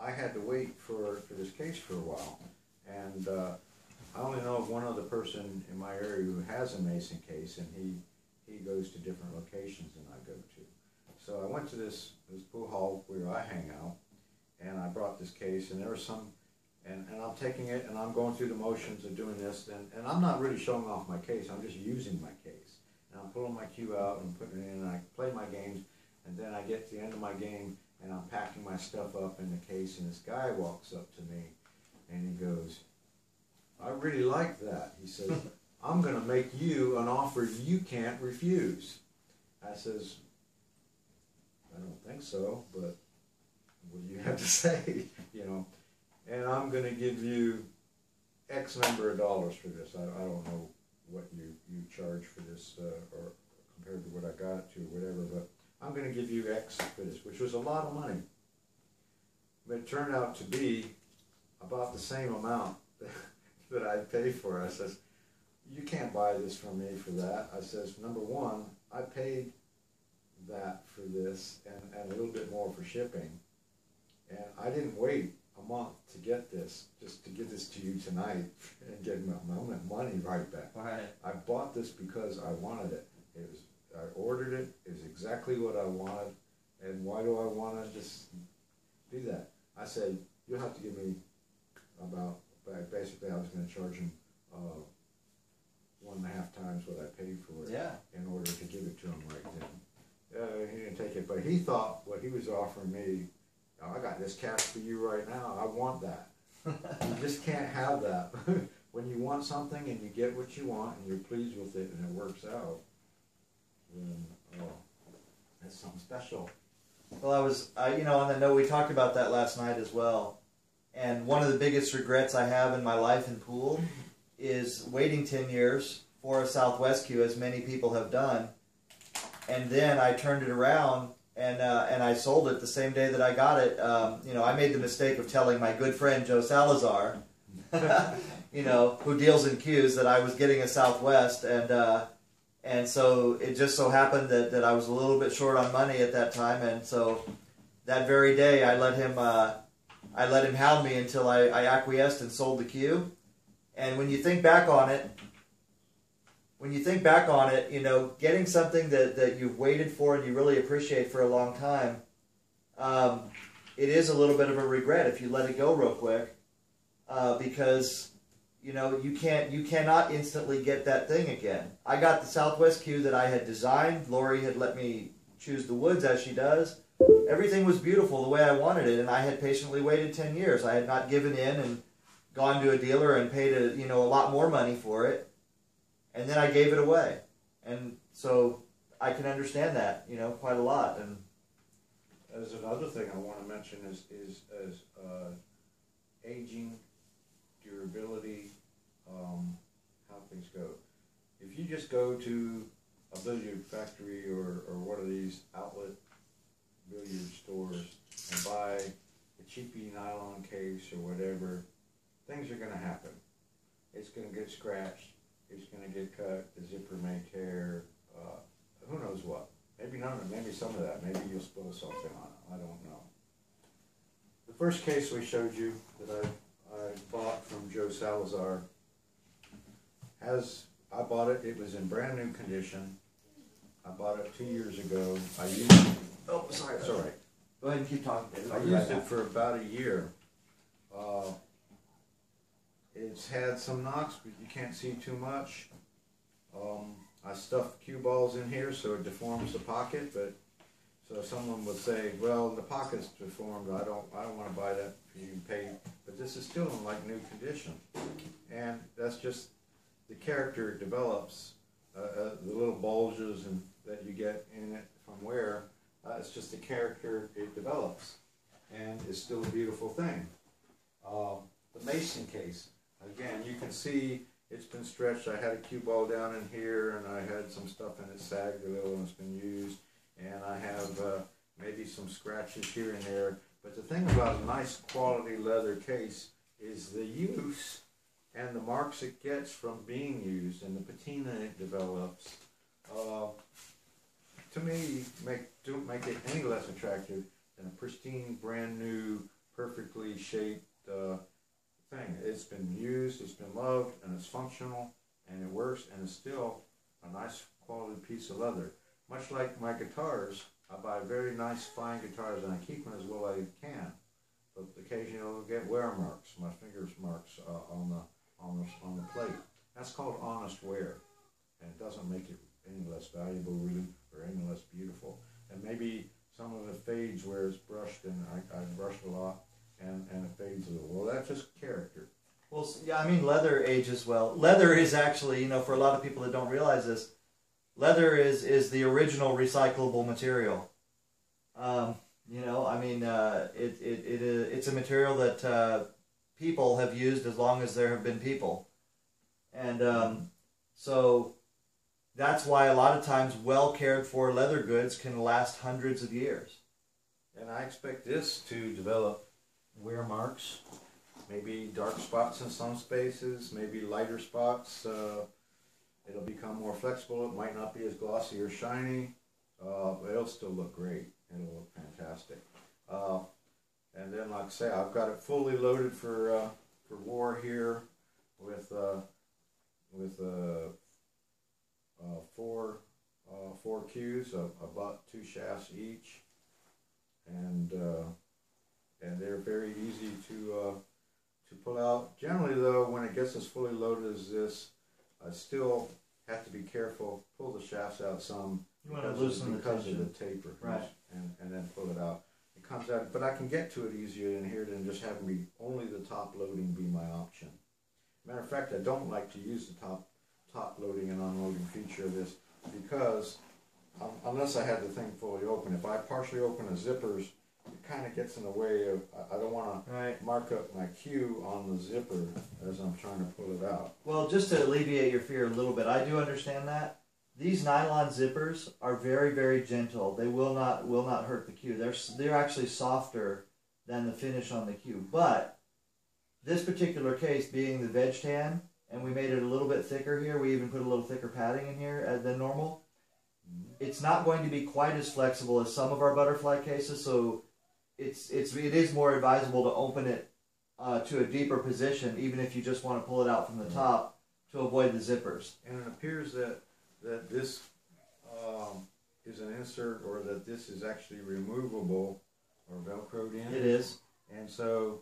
I had to wait for this case for a while, and I only know of one other person in my area who has a Mason case, and he goes to different locations than I go to. So I went to this pool hall where I hang out, and I brought this case, and there was some, and I'm taking it, and I'm going through the motions of doing this, and I'm not really showing off my case, I'm just using my case. And I'm pulling my cue out and putting it in, and I play my games, and then I get to the end of my game, and I'm packing my stuff up in the case, and this guy walks up to me, and he goes, "I really like that." He says, "I'm going to make you an offer you can't refuse." I says, "I don't think so, but what do you have to say?" You know, and I'm going to give you X number of dollars for this. I don't know what you charge for this or compared to what I got it to or whatever, but I'm going to give you X for this, which was a lot of money. But it turned out to be about the same amount that I paid for it. I says, "You can't buy this from me for that." I says, "Number one, I paid that for this and a little bit more for shipping. And I didn't wait a month to get this, just to give this to you tonight and get my money right back. Right. I bought this because I wanted it. I ordered it. It was exactly what I wanted. And why do I want to just do that?" I said, "You'll have to give me about," basically I was going to charge him 1.5 times what I paid for it, yeah, in order to give it to him right then. He didn't take it, but he thought what he was offering me, "I got this cash for you right now. I want that." You just can't have that. When you want something and you get what you want and you're pleased with it and it works out, then, oh, that's something special. Well, you know, on the note, we talked about that last night as well. And one of the biggest regrets I have in my life in pool is waiting 10 years for a Southwest cue, as many people have done. And then I turned it around and I sold it the same day that I got it. You know, I made the mistake of telling my good friend Joe Salazar, you know, who deals in cues, that I was getting a Southwest, and so it just so happened that I was a little bit short on money at that time, and so that very day I let him hound me until I acquiesced and sold the cue. And when you think back on it, you know, getting something that you've waited for and you really appreciate for a long time, it is a little bit of a regret if you let it go real quick, because you know you cannot instantly get that thing again. I got the Southwest cue that I had designed. Lori had let me choose the woods as she does. Everything was beautiful the way I wanted it, and I had patiently waited 10 years. I had not given in and gone to a dealer and paid a lot more money for it, and then I gave it away. And so I can understand that, you know, quite a lot. And as another thing I want to mention is aging, durability, how things go. If you just go to a billiard factory or one of these outlet billiard stores and buy a cheapy nylon case or whatever, things are going to happen. It's going to get scratched. It's going to get cut. The zipper may tear. Who knows what? Maybe none of it. Maybe some of that. Maybe you'll spill something on it. I don't know. The first case we showed you that I bought from Joe Salazar I bought it. It was in brand new condition. I bought it 2 years ago. I used it. oh, sorry, It's all right. Go ahead and keep talking, David. I used it for about a year. It's had some knocks, but you can't see too much. I stuffed cue balls in here so it deforms the pocket, but so someone would say, "Well, the pocket's deformed. I don't want to buy that for you and pay." But this is still in like new condition, and that's just the character it develops. The little bulges that you get in it from wear. It's just the character it develops, and it's still a beautiful thing. The Mason case, again, you can see it's been stretched. I had a cue ball down in here, and I had some stuff in it sagged a little, and it's been used. And I have maybe some scratches here and there. But the thing about a nice quality leather case is the use and the marks it gets from being used and the patina it develops. To me, don't make it any less attractive than a pristine, brand new, perfect perfectly shaped thing. It's been used, it's been loved, and it's functional, and it works, and it's still a nice quality piece of leather. Much like my guitars, I buy very nice fine guitars, and I keep them as well as I can. But occasionally I'll get wear marks, my fingers marks on the plate. That's called honest wear, and it doesn't make it any less valuable, really, or any less beautiful. And maybe some of it fades where it's brushed, and I brushed a lot, and it fades a little. Well, that's just character. Well, yeah, I mean, leather ages well. Leather is actually, you know, for a lot of people that don't realize this, leather is the original recyclable material. You know, I mean, it's a material that people have used as long as there have been people. And so that's why a lot of times well cared for leather goods can last hundreds of years. And I expect this to develop wear marks, maybe dark spots in some spaces, maybe lighter spots. It'll become more flexible. It might not be as glossy or shiny, but it'll still look great. It'll look fantastic. And then, like I say, I've got it fully loaded for war here with four cues. I bought 2 shafts each, and they're very easy to pull out. Generally, though, when it gets as fully loaded as this, I still have to be careful. Pull the shafts out some. You want to loosen the tension. Because of the taper, right? And then pull it out. It comes out, but I can get to it easier in here than just having me only the top loading be my option. Matter of fact, I don't like to use the top loading and unloading feature of this because unless I had the thing fully open, if I partially open the zippers, it kind of gets in the way of. I don't want to mark up my cue on the zipper as I'm trying to pull it out. Well, just to alleviate your fear a little bit, I do understand that. These nylon zippers are very, very gentle. They will not hurt the cue. They're actually softer than the finish on the cue. But this particular case being the veg tan, and we made it a little bit thicker here. We even put a little thicker padding in here than normal. It's not going to be quite as flexible as some of our butterfly cases, so it is more advisable to open it to a deeper position, even if you just want to pull it out from the top to avoid the zippers. And it appears that this is an insert, or that this is actually removable or Velcroed in. It is. And so,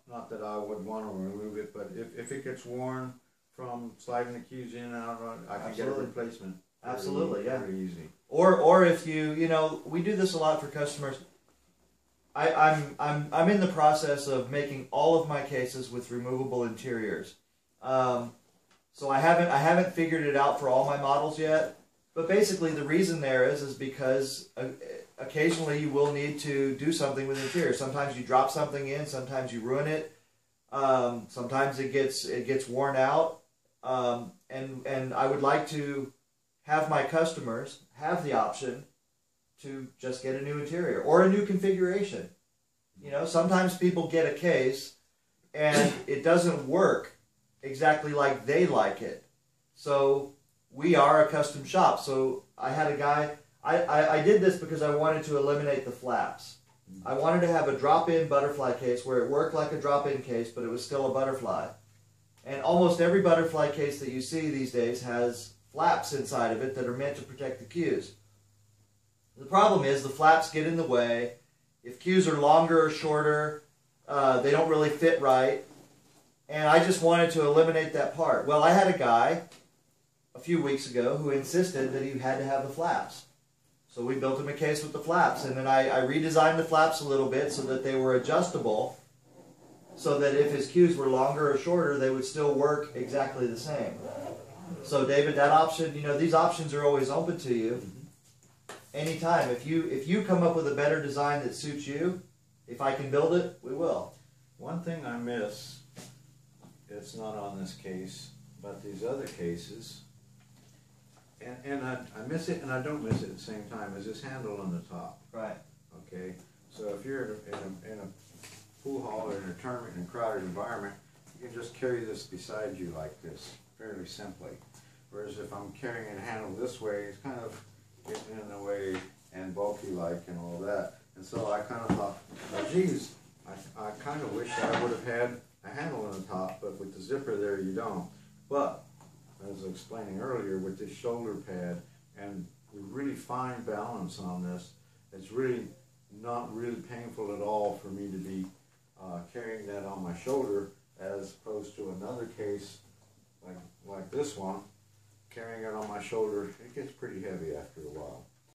not that I would want to remove it, but if it gets worn from sliding the cues in and out, I can get a replacement. Absolutely, yeah. Very easy. Or if you know, we do this a lot for customers. I'm in the process of making all of my cases with removable interiors. So I haven't figured it out for all my models yet. But basically, the reason there is because occasionally you will need to do something with the interior. Sometimes you drop something in, sometimes you ruin it. Sometimes it gets worn out. And I would like to have my customers have the option to just get a new interior or a new configuration. You know, sometimes people get a case and it doesn't work exactly like they like it. So we are a custom shop. So I had a guy, I did this because I wanted to eliminate the flaps. I wanted to have a drop-in butterfly case where it worked like a drop-in case, but it was still a butterfly. And almost every butterfly case that you see these days has flaps inside of it that are meant to protect the cues. The problem is the flaps get in the way. If cues are longer or shorter, they don't really fit right. And I just wanted to eliminate that part. Well, I had a guy a few weeks ago who insisted that he had to have the flaps. So we built him a case with the flaps. And then I redesigned the flaps a little bit so that they were adjustable, so that if his cues were longer or shorter, they would still work exactly the same. So David, that option, you know, these options are always open to you. Anytime. If you come up with a better design that suits you, if I can build it, we will. One thing I miss, it's not on this case, but these other cases, and I miss it and I don't miss it at the same time, is this handle on the top. Right. Okay, so if you're in a pool hall or in a tournament in a crowded environment, you can just carry this beside you like this, fairly simply. Whereas if I'm carrying a handle this way, it's kind of getting in the way and bulky like and all that. And so I kind of thought, well, geez, I kind of wish I would have had a handle on the top, but with the zipper there you don't. But, as I was explaining earlier, with this shoulder pad and with really fine balance on this, it's really not really painful at all for me to be carrying that on my shoulder, as opposed to another case like this one, carrying it on my shoulder, it gets pretty heavy after a while.